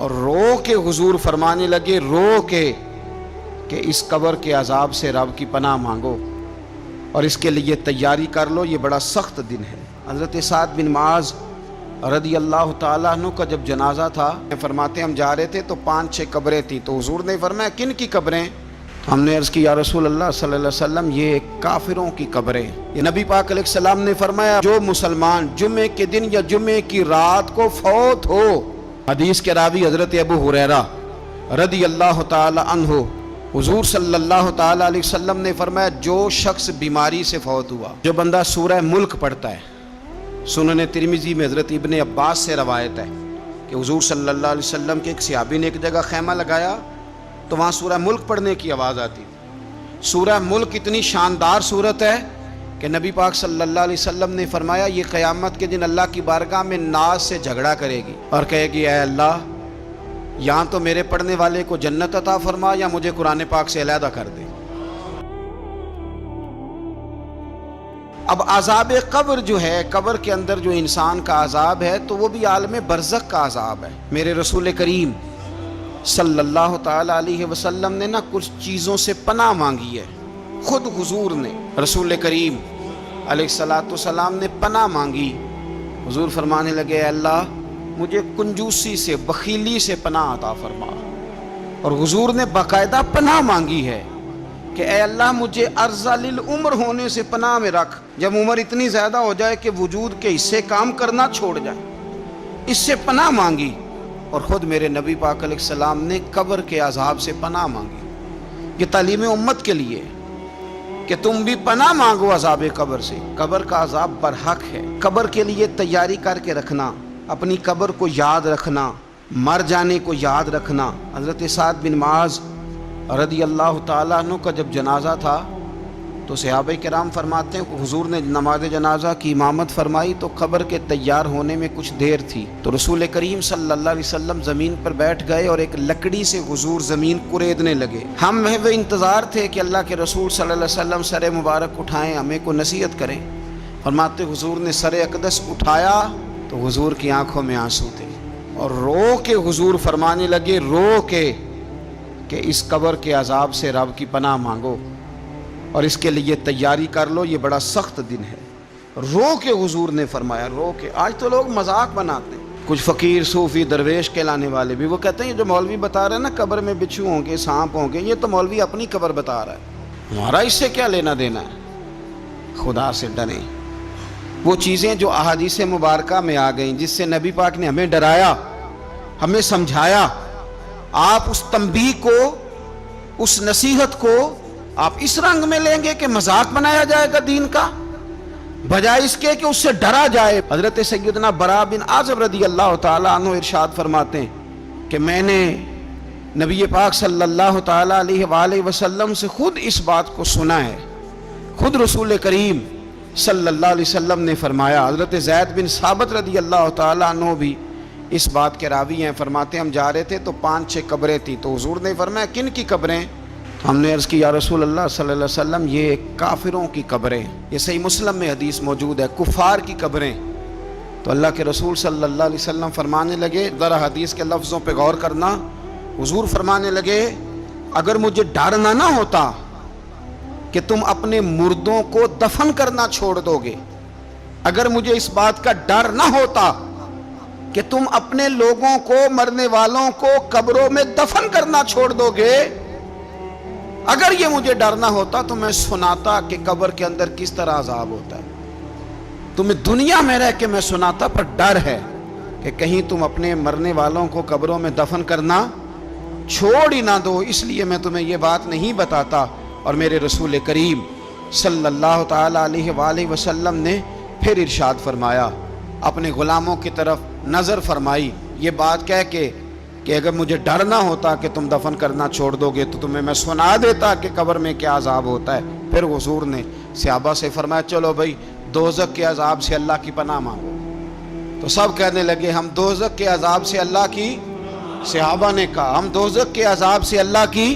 اور رو کے حضور فرمانے لگے، رو کے کہ اس قبر کے عذاب سے رب کی پناہ مانگو اور اس کے لیے تیاری کر لو، یہ بڑا سخت دن ہے۔ حضرت سعد بن معاذ رضی اللہ تعالیٰ عنہ کا جب جنازہ تھا، فرماتے ہم جا رہے تھے تو 5-6 قبریں تھیں، تو حضور نے فرمایا کن کی قبریں؟ ہم نے عرض کی یا رسول اللہ صلی اللہ علیہ وسلم یہ کافروں کی قبریں۔ یہ نبی پاک علیہ السلام نے فرمایا جو مسلمان جمعے کے دن یا جمعے کی رات کو فوت ہو، حدیث کے راوی حضرت ابو ہریرہ رضی اللہ تعالی عنہ، حضور صلی اللہ تعالی علیہ وسلم نے فرمایا جو شخص بیماری سے فوت ہوا، جو بندہ سورہ ملک پڑھتا ہے، سنن ترمذی میں حضرت ابن عباس سے روایت ہے کہ حضور صلی اللہ علیہ وسلم کے ایک صحابی نے ایک جگہ خیمہ لگایا تو وہاں سورہ ملک پڑھنے کی آواز آتی تھی۔ سورہ ملک اتنی شاندار صورت ہے کہ نبی پاک صلی اللہ علیہ وسلم نے فرمایا یہ قیامت کے دن اللہ کی بارگاہ میں ناز سے جھگڑا کرے گی اور کہے گی اے اللہ یہاں تو میرے پڑھنے والے کو جنت عطا فرما یا مجھے قرآن پاک سے علیحدہ کر دے۔ اب عذاب قبر جو ہے، قبر کے اندر جو انسان کا عذاب ہے تو وہ بھی عالم برزخ کا عذاب ہے۔ میرے رسول کریم صلی اللہ تعالی علیہ وسلم نے کچھ چیزوں سے پناہ مانگی ہے، خود حضور نے، رسول کریم علیہ السلام نے پناہ مانگی۔ حضور فرمانے لگے اے اللہ مجھے کنجوسی سے، بخیلی سے پناہ عطا فرما، اور حضور نے باقاعدہ پناہ مانگی ہے کہ اے اللہ مجھے ارذل العمر ہونے سے پناہ میں رکھ، جب عمر اتنی زیادہ ہو جائے کہ وجود کے حصے کام کرنا چھوڑ جائے، اس سے پناہ مانگی۔ اور خود میرے نبی پاک علیہ السلام نے قبر کے عذاب سے پناہ مانگی۔ یہ تعلیم امت کے لیے کہ تم بھی پناہ مانگو عذاب قبر سے۔ قبر کا عذاب برحق ہے، قبر کے لیے تیاری کر کے رکھنا، اپنی قبر کو یاد رکھنا، مر جانے کو یاد رکھنا۔ حضرت سعد بن معاذ رضی اللہ تعالیٰ عنہ کا جب جنازہ تھا تو صحابہ کرام فرماتے ہیں کہ حضور نے نماز جنازہ کی امامت فرمائی تو قبر کے تیار ہونے میں کچھ دیر تھی، تو رسول کریم صلی اللہ علیہ وسلم زمین پر بیٹھ گئے اور ایک لکڑی سے حضور زمین کریدنے لگے۔ ہم وہ انتظار تھے کہ اللہ کے رسول صلی اللہ علیہ وسلم سر مبارک اٹھائیں، ہمیں کو نصیحت کریں۔ فرماتے حضور نے سر اقدس اٹھایا تو حضور کی آنکھوں میں آنسو تھے، اور رو کے حضور فرمانے لگے، رو کے کہ اس قبر کے عذاب سے رب کی پناہ مانگو اور اس کے لیے تیاری کر لو، یہ بڑا سخت دن ہے۔ رو کے حضور نے فرمایا، رو کے۔ آج تو لوگ مذاق بناتے ہیں، کچھ فقیر صوفی درویش کہلانے والے بھی، وہ کہتے ہیں جو مولوی بتا رہے ہیں نا قبر میں بچھو ہوں گے، سانپ ہوں گے، یہ تو مولوی اپنی قبر بتا رہا ہے، ہمارا اس سے کیا لینا دینا ہے۔ خدا سے ڈریں۔ وہ چیزیں جو احادیث مبارکہ میں آ گئیں، جس سے نبی پاک نے ہمیں ڈرایا، ہمیں سمجھایا، آپ اس تنبیہ کو، اس نصیحت کو آپ اس رنگ میں لیں گے کہ مذاق بنایا جائے گا دین کا، بجائے اس کے کہ اس سے ڈرا جائے۔ حضرت سیدنا براء بن عازب رضی اللہ تعالیٰ عنہ ارشاد فرماتے ہیں کہ میں نے نبی پاک صلی اللہ تعالیٰ علیہ وآلہ وسلم سے خود اس بات کو سنا ہے، خود رسول کریم صلی اللہ علیہ وسلم نے فرمایا۔ حضرت زید بن ثابت رضی اللہ تعالیٰ عنہ بھی اس بات کے راوی ہیں، فرماتے ہم جا رہے تھے تو 5-6 قبریں تھیں، تو حضور نے فرمایا کن کی قبریں؟ ہم نے عرض کی یا رسول اللہ صلی اللہ علیہ وسلم یہ کافروں کی قبریں۔ یہ صحیح مسلم میں حدیث موجود ہے، کفار کی قبریں۔ تو اللہ کے رسول صلی اللہ علیہ وسلم فرمانے لگے، ذرا حدیث کے لفظوں پہ غور کرنا، حضور فرمانے لگے اگر مجھے ڈر نہ ہوتا کہ تم اپنے مردوں کو دفن کرنا چھوڑ دو گے، اگر مجھے اس بات کا ڈر نہ ہوتا کہ تم اپنے لوگوں کو، مرنے والوں کو قبروں میں دفن کرنا چھوڑ دو گے، اگر یہ مجھے ڈر نہ ہوتا تو میں سناتا کہ قبر کے اندر کس طرح عذاب ہوتا ہے، تمہیں دنیا میں رہ کے میں سناتا، پر ڈر ہے کہ کہیں تم اپنے مرنے والوں کو قبروں میں دفن کرنا چھوڑ ہی نہ دو، اس لیے میں تمہیں یہ بات نہیں بتاتا۔ اور میرے رسول کریم صلی اللہ تعالی علیہ وآلہ وسلم نے پھر ارشاد فرمایا، اپنے غلاموں کی طرف نظر فرمائی، یہ بات کہہ کے کہ اگر مجھے ڈر نہ ہوتا کہ تم دفن کرنا چھوڑ دو گے تو تمہیں میں سنا دیتا کہ قبر میں کیا عذاب ہوتا ہے۔ پھر حضور نے صحابہ سے فرمایا چلو بھائی دوزخ کے عذاب سے اللہ کی پناہ مانگو، تو سب کہنے لگے ہم دوزخ کے عذاب سے اللہ کی، صحابہ نے کہا ہم دوزخ کے عذاب سے اللہ کی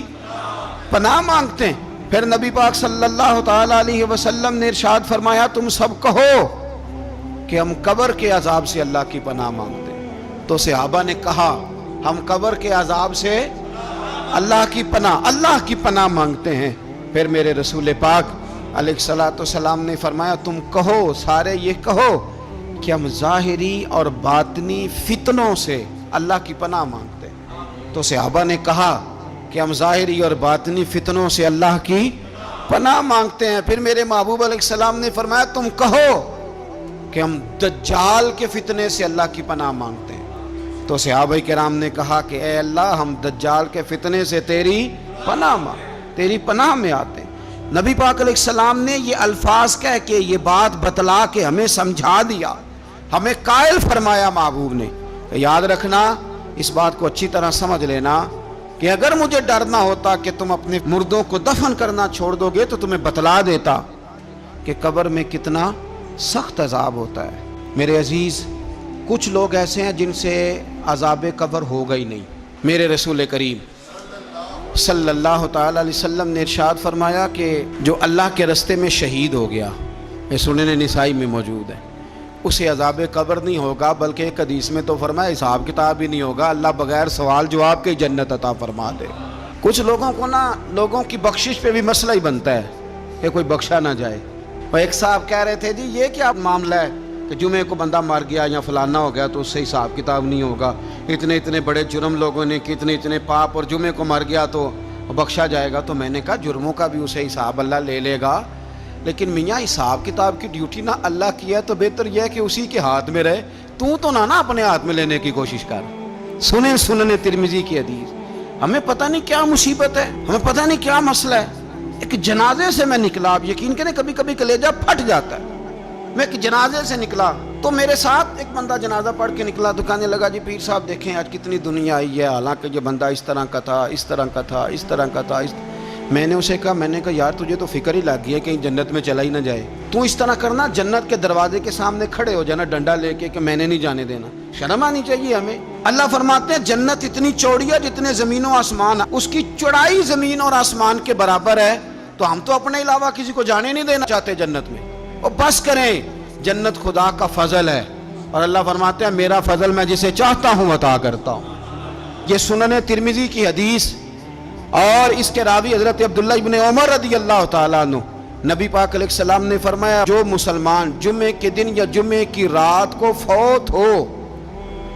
پناہ مانگتے ہیں۔ پھر نبی پاک صلی اللہ تعالی علیہ وسلم نے ارشاد فرمایا تم سب کہو کہ ہم قبر کے عذاب سے اللہ کی پناہ مانگتے ہیں۔ تو صحابہ نے کہا ہم قبر کے عذاب سے اللہ کی پناہ مانگتے ہیں۔ پھر میرے رسول پاک علیہ الصلوۃ والسلام نے فرمایا تم کہو، سارے یہ کہو کہ ہم ظاہری اور باطنی فتنوں سے اللہ کی پناہ مانگتے ہیں۔ تو صحابہ نے کہا کہ ہم ظاہری اور باطنی فتنوں سے اللہ کی پناہ مانگتے ہیں۔ پھر میرے محبوب علیہ السلام نے فرمایا تم کہو کہ ہم دجال کے فتنے سے اللہ کی پناہ مانگتے ہیں۔ تو صحابہ کرام نے کہا کہ اے اللہ ہم دجال کے فتنے سے تیری پناہ میں آتے ہیں۔ نبی پاک علیہ السلام نے یہ الفاظ کہہ کے یہ بات بتلا کے ہمیں سمجھا دیا، ہمیں قائل فرمایا محبوب نے۔ یاد رکھنا، اس بات کو اچھی طرح سمجھ لینا کہ اگر مجھے ڈر نہ ہوتا کہ تم اپنے مردوں کو دفن کرنا چھوڑ دو گے تو تمہیں بتلا دیتا کہ قبر میں کتنا سخت عذاب ہوتا ہے۔ میرے عزیز، کچھ لوگ ایسے ہیں جن سے عذاب قبر ہوگا ہی نہیں۔ میرے رسول کریم صلی اللہ تعالی علیہ وسلم نے ارشاد فرمایا کہ جو اللہ کے رستے میں شہید ہو گیا، یہ سنن نسائی میں موجود ہے، اسے عذاب قبر نہیں ہوگا، بلکہ ایک حدیث میں تو فرمایا حساب کتاب ہی نہیں ہوگا، اللہ بغیر سوال جواب کے جنت عطا فرما دے۔ کچھ لوگوں کو لوگوں کی بخشش پہ بھی مسئلہ ہی بنتا ہے کہ کوئی بخشا نہ جائے۔ اور ایک صاحب کہہ رہے تھے جی یہ کیا معاملہ ہے کہ جمعے کو بندہ مر گیا یا فلانا ہو گیا تو اس سے حساب کتاب نہیں ہوگا، اتنے بڑے جرم لوگوں نے کی، اتنے پاپ، اور جمعے کو مر گیا تو بخشا جائے گا۔ تو میں نے کہا جرموں کا بھی اسے حساب اللہ لے لے گا، لیکن میاں حساب کتاب کی ڈیوٹی نہ اللہ کی ہے تو بہتر یہ ہے کہ اسی کے ہاتھ میں رہے، تو نہ اپنے ہاتھ میں لینے کی کوشش کر۔ سنن ترمذی کی حدیث۔ ہمیں پتہ نہیں کیا مصیبت ہے، ہمیں پتہ نہیں کیا مسئلہ ہے۔ ایک جنازے سے میں نکلا، آپ یقین کریں کبھی کبھی کلیجہ پھٹ جاتا ہے۔ میں ایک جنازے سے نکلا تو میرے ساتھ ایک بندہ جنازہ پڑھ کے نکلا تو کہنے لگا جی پیر صاحب دیکھیں آج کتنی دنیا آئی ہے، حالانکہ یہ بندہ اس طرح کا تھا، اس طرح کا تھا، اس طرح کا تھا۔ میں نے اسے کہا یار تجھے تو فکر ہی لگ گئی ہے کہیں جنت میں چلا ہی نہ جائے، تو اس طرح کرنا جنت کے دروازے کے سامنے کھڑے ہو جانا ڈنڈا لے کے کہ میں نے نہیں جانے دینا۔ شرم آنی چاہیے ہمیں۔ اللہ فرماتے ہیں جنت اتنی چوڑی ہے جتنے زمین و آسمان، اس کی چوڑائی زمین اور آسمان کے برابر ہے، تو ہم تو اپنے علاوہ کسی کو جانے نہیں دینا چاہتے جنت میں۔ اور بس کریں، جنت خدا کا فضل ہے، اور اللہ فرماتے ہیں میرا فضل میں جسے چاہتا ہوں عطا کرتا ہوں۔ یہ سنن ترمذی کی حدیث، اور اس کے راوی حضرت عبداللہ ابن عمر رضی اللہ تعالیٰ عنہ، نبی پاک علیہ السلام نے فرمایا جو مسلمان جمعے کے دن یا جمعے کی رات کو فوت ہو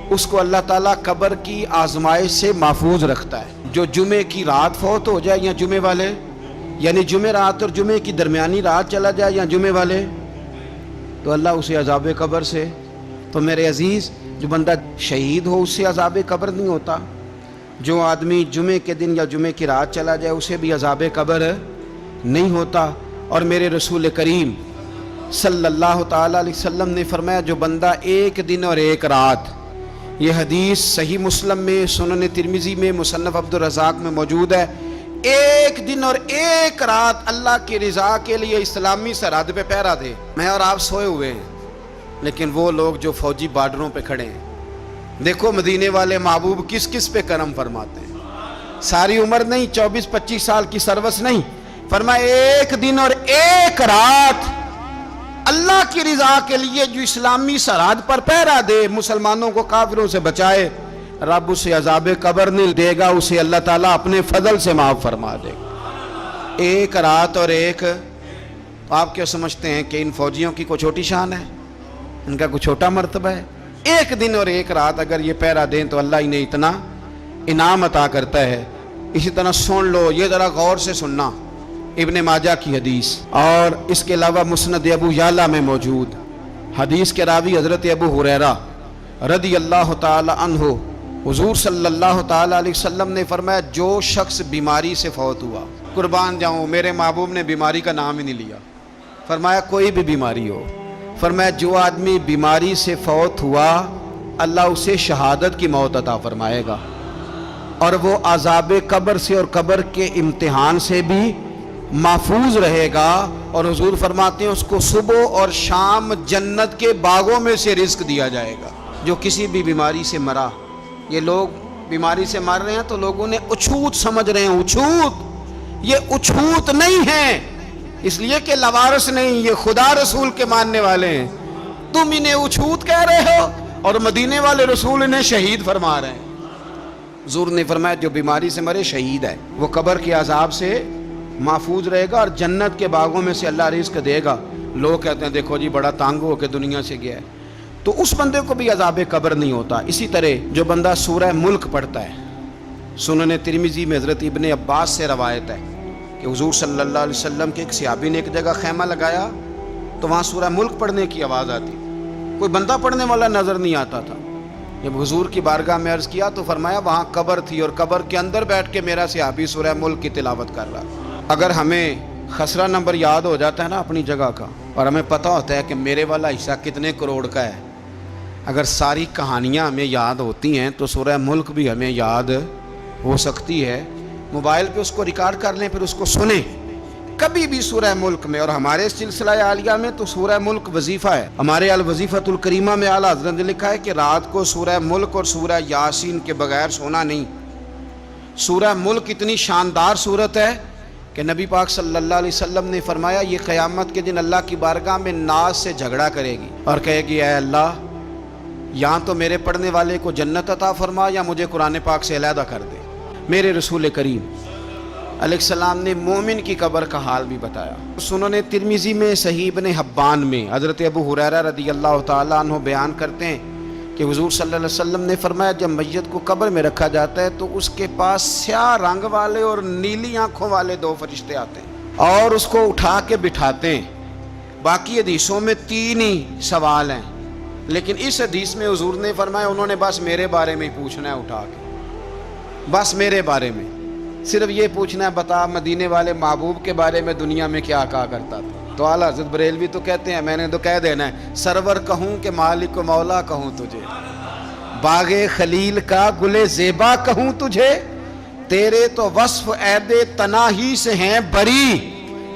اس کو اللہ تعالیٰ قبر کی آزمائش سے محفوظ رکھتا ہے۔ جو جمعے کی رات فوت ہو جائے یا جمعے والے، یعنی جمعے رات اور جمعے کی درمیانی رات چلا جائے یا جمعے والے، تو اللہ اسے عذاب قبر سے، تو میرے عزیز جو بندہ شہید ہو اس سے عذاب قبر نہیں ہوتا، جو آدمی جمعے کے دن یا جمعے کی رات چلا جائے اسے بھی عذاب قبر نہیں ہوتا۔ اور میرے رسول کریم صلی اللہ تعالیٰ علیہ وسلم نے فرمایا جو بندہ ایک دن اور ایک رات، یہ حدیث صحیح مسلم میں، سنن ترمذی میں، مصنف عبدالرزاق میں موجود ہے، ایک دن اور ایک رات اللہ کی رضا کے لیے اسلامی سرحد پہ پہرا دے۔ میں اور آپ سوئے ہوئے ہیں، لیکن وہ لوگ جو فوجی بارڈروں پہ کھڑے ہیں، دیکھو مدینے والے محبوب کس کس پہ کرم فرماتے ہیں۔ ساری عمر نہیں، 24-25 سال کی سروس نہیں، فرمایا ایک دن اور ایک رات اللہ کی رضا کے لیے جو اسلامی سرحد پر پہرا دے، مسلمانوں کو کافروں سے بچائے، رب اسے عذاب قبر نہیں دے گا، اسے اللہ تعالیٰ اپنے فضل سے معاف فرما دے گا۔ ایک رات اور ایک، آپ کیا سمجھتے ہیں کہ ان فوجیوں کی کوئی چھوٹی شان ہے، ان کا کوئی چھوٹا مرتبہ ہے؟ ایک دن اور ایک رات اگر یہ پہرا دیں تو اللہ انہیں اتنا انعام عطا کرتا ہے۔ اسی طرح سن لو، یہ ذرا غور سے سننا، ابن ماجہ کی حدیث، اور اس کے علاوہ مسند ابو یعلا میں موجود حدیث کے راوی حضرت ابو ہریرہ رضی اللہ تعالی عنہ، حضور صلی اللہ تعالی علیہ وسلم نے فرمایا جو شخص بیماری سے فوت ہوا، قربان جاؤں میرے محبوب نے بیماری کا نام ہی نہیں لیا، فرمایا کوئی بھی بیماری ہو، فرمایا جو آدمی بیماری سے فوت ہوا اللہ اسے شہادت کی موت عطا فرمائے گا، اور وہ عذاب قبر سے اور قبر کے امتحان سے بھی محفوظ رہے گا، اور حضور فرماتے ہیں اس کو صبح اور شام جنت کے باغوں میں سے رزق دیا جائے گا۔ جو کسی بھی بیماری سے مرا، یہ لوگ بیماری سے مر رہے ہیں تو لوگوں نے اچھوت سمجھ رہے ہیں، اچھوت، یہ اچھوت نہیں ہے، اس لیے کہ لوارث نہیں، یہ خدا رسول کے ماننے والے ہیں، تم انہیں اچھوت کہہ رہے ہو اور مدینے والے رسول انہیں شہید فرما رہے ہیں۔ حضور نے فرمایا جو بیماری سے مرے شہید ہے، وہ قبر کے عذاب سے محفوظ رہے گا اور جنت کے باغوں میں سے اللہ رزق دے گا۔ لوگ کہتے ہیں دیکھو جی بڑا تانگ ہو کے دنیا سے گیا ہے، تو اس بندے کو بھی عذاب قبر نہیں ہوتا۔ اسی طرح جو بندہ سورہ ملک پڑھتا ہے، سنن ترمذی میں حضرت ابن عباس سے روایت ہے کہ حضور صلی اللہ علیہ وسلم کے ایک صحابی نے ایک جگہ خیمہ لگایا تو وہاں سورہ ملک پڑھنے کی آواز آتی، کوئی بندہ پڑھنے والا نظر نہیں آتا تھا۔ جب حضور کی بارگاہ میں عرض کیا تو فرمایا وہاں قبر تھی اور قبر کے اندر بیٹھ کے میرا صحابی سورہ ملک کی تلاوت کر رہا۔ اگر ہمیں خسرہ نمبر یاد ہو جاتا ہے نا اپنی جگہ کا، اور ہمیں پتہ ہوتا ہے کہ میرے والا حصہ کتنے کروڑ کا ہے، اگر ساری کہانیاں ہمیں یاد ہوتی ہیں تو سورہ ملک بھی ہمیں یاد ہو سکتی ہے۔ موبائل پہ اس کو ریکارڈ کر لیں، پھر اس کو سنیں کبھی بھی سورہ ملک میں۔ اور ہمارے سلسلہ عالیہ میں تو سورہ ملک وظیفہ ہے۔ ہمارے الوظیفۃ الکریمہ میں اعلیٰ حضرت نے لکھا ہے کہ رات کو سورہ ملک اور سورہ یاسین کے بغیر سونا نہیں۔ سورہ ملک اتنی شاندار صورت ہے کہ نبی پاک صلی اللہ علیہ وسلم نے فرمایا یہ قیامت کے دن اللہ کی بارگاہ میں ناز سے جھگڑا کرے گی اور کہے گی اے اللہ یا تو میرے پڑھنے والے کو جنت عطا فرما یا مجھے قرآن پاک سے علیحدہ کر دے۔ میرے رسول کریم علیہ السلام نے مومن کی قبر کا حال بھی بتایا۔ سنن ترمذی میں صحیح ابن حبان میں حضرت ابو ہریرہ رضی اللہ تعالیٰ عنہ بیان کرتے ہیں کہ حضور صلی اللہ علیہ وسلم نے فرمایا جب میت کو قبر میں رکھا جاتا ہے تو اس کے پاس سیاہ رنگ والے اور نیلی آنکھوں والے دو فرشتے آتے ہیں اور اس کو اٹھا کے بٹھاتے ہیں۔ باقی حدیثوں میں 3 ہی سوال ہیں، لیکن اس حدیث میں حضور نے فرمایا انہوں نے بس میرے بارے میں ہی پوچھنا ہے، اٹھا کے بس میرے بارے میں صرف یہ پوچھنا ہے بتا مدینے والے محبوب کے بارے میں دنیا میں کیا کہا کرتا تھا۔ تو اعلیٰ حضرت بریلوی تو کہتے ہیں میں نے تو کہہ دینا ہے سرور کہوں کہ مالک و مولا کہوں تجھے، باغ خلیل کا گل زیبا کہوں تجھے، تیرے تو وصف عید تناہی سے ہیں بری،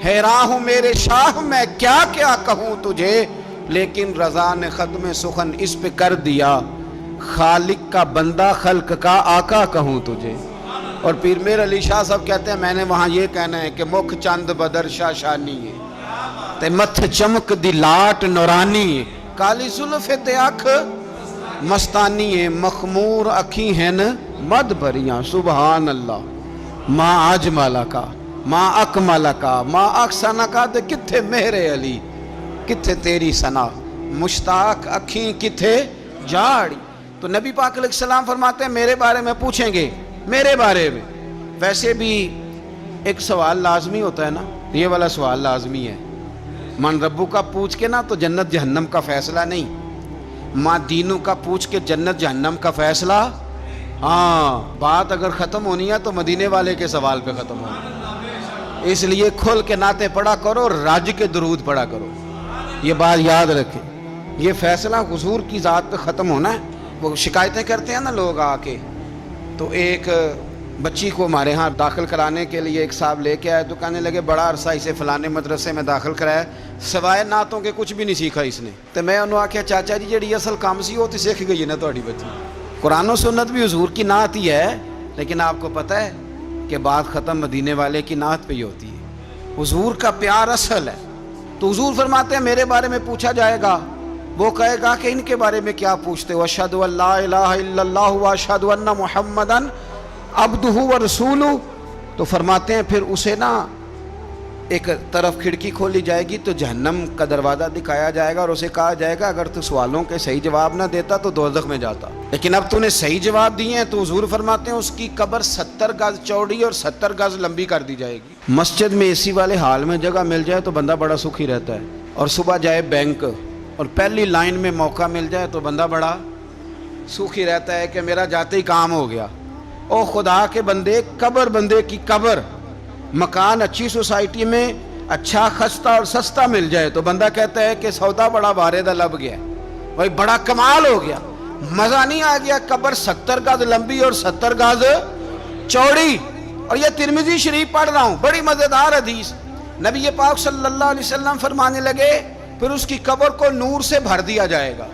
حیران ہوں میرے شاہ میں کیا کیا کہوں تجھے، لیکن رضا نے ختم سخن اس پہ کر دیا، خالق کا بندہ خلق کا آقا کہوں تجھے۔ اور پیر میر علی شاہ صاحب کہتے ہیں میں نے وہاں یہ کہنا ہے کہ مکھ چند بدر شاہ شانی ہے تے متھ چمک دی لاٹ نورانی ہے، کالی زلف تے اکھ مستانی ہے، مخمور اکھی ہیں مد بھریاں، سبحان اللہ ماں اجمل کا ماں اکمل کا ماں احسن کا، تے کتھے میرے علی کتھے تیری ثنا، مشتاق اکھیں کتھے جاڑی۔ تو نبی پاک علیہ السلام فرماتے ہیں میرے بارے میں پوچھیں گے، میرے بارے میں۔ ویسے بھی ایک سوال لازمی ہوتا ہے نا، یہ والا سوال لازمی ہے، من ربو کا پوچھ کے نا تو جنت جہنم کا فیصلہ نہیں، ماں دینوں کا پوچھ کے جنت جہنم کا فیصلہ۔ ہاں بات اگر ختم ہونی ہے تو مدینے والے کے سوال پہ ختم ہونی، اس لیے کھل کے نعتیں پڑھا کرو، راج کے درود پڑھا کرو، یہ بات یاد رکھیں، یہ فیصلہ حضور کی ذات پہ ختم ہونا ہے۔ وہ شکایتیں کرتے ہیں نا لوگ آ کے، تو ایک بچی کو ہمارے ہاں داخل کرانے کے لیے ایک صاحب لے کے آئے تو کہنے لگے بڑا عرصہ اسے فلانے مدرسے میں داخل کرایا، سوائے نعتوں کے کچھ بھی نہیں سیکھا اس نے۔ تو میں انہوں آکھیا چاچا جی جڑی اصل کام سی وہ تو سیکھ گئی نا تہاڈی بچی، قرآن و سنت بھی حضور کی نعت ہی ہے، لیکن آپ کو پتہ ہے کہ بات ختم مدینے والے کی نعت پہ ہی ہوتی ہے، حضور کا پیار اصل ہے۔ تو حضور فرماتے ہیں میرے بارے میں پوچھا جائے گا، وہ کہے گا کہ ان کے بارے میں کیا پوچھتے ہو، اشہد ان لا الہ الا اللہ واشہد ان محمدن عبدہ ورسولہ۔ تو فرماتے ہیں پھر اسے نا ایک طرف کھڑکی کھولی جائے گی تو جہنم کا دروازہ دکھایا جائے گا اور اسے کہا جائے گا اگر تو سوالوں کے صحیح جواب نہ دیتا تو دوزخ میں جاتا، لیکن اب تو نے صحیح جواب دیے ہیں۔ تو حضور فرماتے ہیں اس کی قبر 70 گز چوڑی اور 70 گز لمبی کر دی جائے گی۔ مسجد میں اے سی والے حال میں جگہ مل جائے تو بندہ بڑا سکھی رہتا ہے، اور صبح جائے بینک اور پہلی لائن میں موقع مل جائے تو بندہ بڑا سکھی رہتا ہے کہ میرا جاتے ہی کام ہو گیا۔ او خدا کے بندے، قبر بندے کی قبر، مکان اچھی سوسائٹی میں اچھا خستہ اور سستا مل جائے تو بندہ کہتا ہے کہ سودا بڑا بارے لب گیا، بھائی بڑا کمال ہو گیا، مزہ نہیں آ گیا۔ قبر 70 گز لمبی اور 70 گز چوڑی، اور یہ ترمذی شریف پڑھ رہا ہوں، بڑی مزیدار حدیث۔ نبی پاک صلی اللہ علیہ وسلم فرمانے لگے پھر اس کی قبر کو نور سے بھر دیا جائے گا۔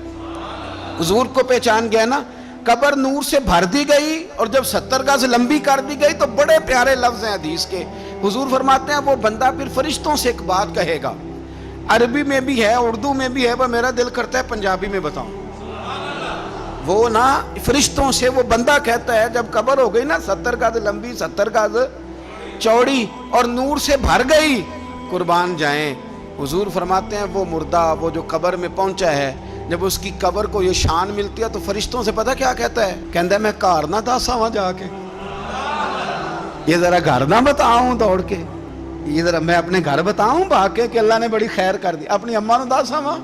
حضور کو پہچان گیا نا، قبر نور سے بھر دی گئی اور جب 70 گز لمبی کر دی گئی تو بڑے پیارے لفظ ہیں حدیث کے۔ حضور فرماتے ہیں وہ بندہ پھر فرشتوں سے ایک بات کہے گا، عربی میں بھی ہے اردو میں بھی ہے، وہ میرا دل کرتا ہے پنجابی میں بتاؤں۔ وہ نا فرشتوں سے وہ بندہ کہتا ہے جب قبر ہو گئی نا 70 گز لمبی 70 گز چوڑی اور نور سے بھر گئی، قربان جائیں، حضور فرماتے ہیں وہ مردہ وہ جو قبر میں پہنچا ہے، جب اس کی قبر کو یہ شان ملتی ہے تو فرشتوں سے پتہ کیا کہتا ہے؟ کہتا ہے میں گھر نہ دسا وہاں جا کے، یہ ذرا گھر نہ بتاؤں دوڑ کے، یہ ذرا میں اپنے گھر بتاؤں بھاگ کے کہ اللہ نے بڑی خیر کر دی، اپنی اماں نو دسا وہاں،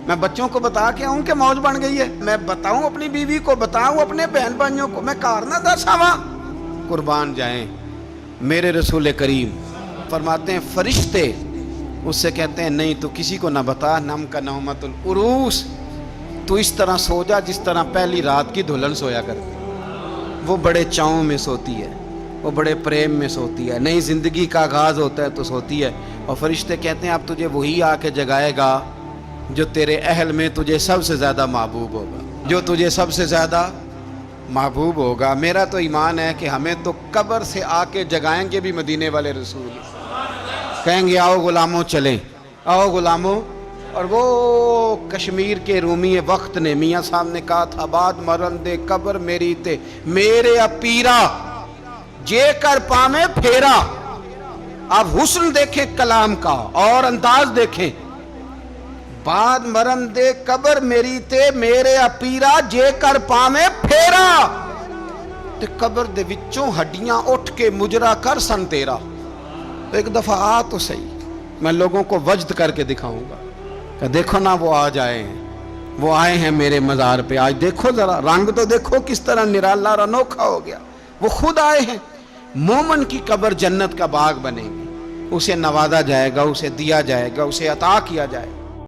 میں بچوں کو بتا کے آؤں کہ موج بن گئی ہے، میں بتاؤں اپنی بیوی کو، بتاؤں اپنے بہن بھائیوں کو، میں گھر نہ دسا وہاں۔ قربان جائیں، میرے رسول کریم فرماتے ہیں فرشتے اس سے کہتے ہیں نہیں تو کسی کو نہ بتا، نم کا نومت العروس، تو اس طرح سو جا جس طرح پہلی رات کی دلہن سویا کرتی، وہ بڑے چاؤں میں سوتی ہے، وہ بڑے پریم میں سوتی ہے، نئی زندگی کا آغاز ہوتا ہے تو سوتی ہے، اور فرشتے کہتے ہیں اب تجھے وہی آ کے جگائے گا جو تیرے اہل میں تجھے سب سے زیادہ محبوب ہوگا، جو تجھے سب سے زیادہ محبوب ہوگا۔ میرا تو ایمان ہے کہ ہمیں تو قبر سے آ کے جگائیں گے بھی مدینے والے رسول، کہیں گے آؤ غلاموں چلیں، آؤ غلاموں۔ اور وہ کشمیر کے رومی وقت نے میاں صاحب نے کہا تھا بعد مرن دے قبر میری تے میرے اپیرا جے کر پامے پھیرا۔ آپ حسن دیکھیں کلام کا اور انداز دیکھیں، بعد مرن دے قبر میری تے میرے اپیرا جے کر پامے پھیرا، تے قبر دے وچوں ہڈیاں اٹھ کے مجرا کر سن تیرا۔ ایک دفعہ آ تو صحیح، میں لوگوں کو وجد کر کے دکھاؤں گا کہ دیکھو نا وہ آج آئے ہیں، وہ آئے ہیں میرے مزار پہ، آج دیکھو ذرا رنگ تو دیکھو کس طرح نرالا اور انوکھا ہو گیا، وہ خود آئے ہیں۔ مومن کی قبر جنت کا باغ بنے گی، اسے نوازا جائے گا، اسے دیا جائے گا، اسے عطا کیا جائے گا۔